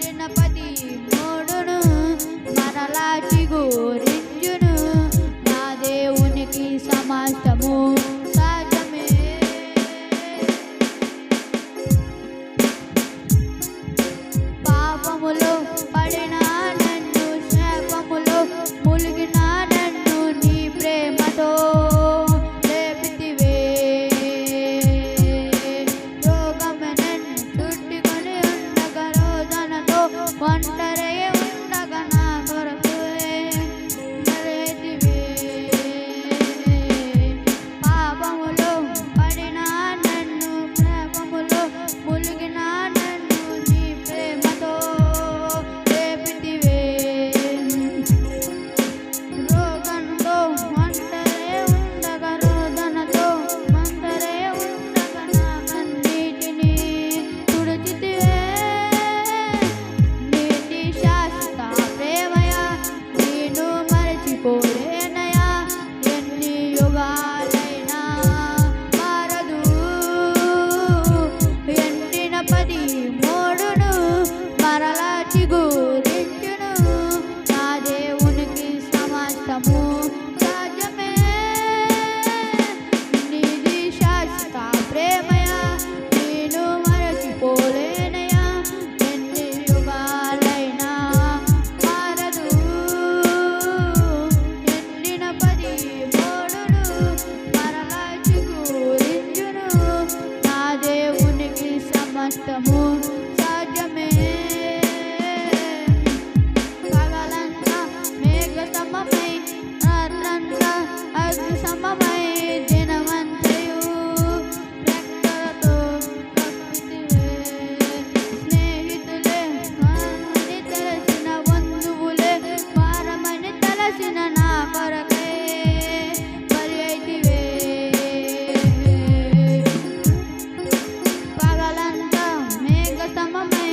ఎండిన పది మూడును మరలా చిగురించును. నా దేవునికి సమస్తము సాధ్యమే. పాపములో పడిన నన్ను, శాపములో ములిగిన నన్ను నీ ప్రేమతో లేపితివే. రోగము నన్ను చుట్టుకొని ఉండగా, రోదనతో ఒంటరి ఉండగా నా కొరకు మరేతివే. పాపములో పడిన నన్ను, శాపములో ములిగిన నన్ను నీ ప్రేమతో లేపితివే. రోగంతో ఒంటరి ఉండగా, రోదనతో ఒంటరి ఉండగా నా కన్నీటిని తుడిచితివే. నీతి శాశ్వత ప్రేమయా, నేను మరచిపోలేనయా. ఎన్ని యుగాలైనా మారదు. ఎండిన పది మూడును మరలా చిగురించును. నా దేవునికి సమస్తము సాధ్యమే. నీది శాశ్వత ప్రేమయా, నేను మరచిపోలేనయా. ఎన్ని యుగాలైనా మారదు. ఎండిన పది మూడును మరలా చిగురించును. నా దేవునికి సమస్తము సాధ్యమే. పగలంతా మేఘ సమమై, రాత్రంతా అగ్ని సమమై, దినమంతయు రెక్కలతో కప్పితివే. స్నేహితులే వారమని తలసిన, బంధువులే వారమని తలసిన నా కొరకై బలి అయితివే. పగలంతా మేఘ సమమై,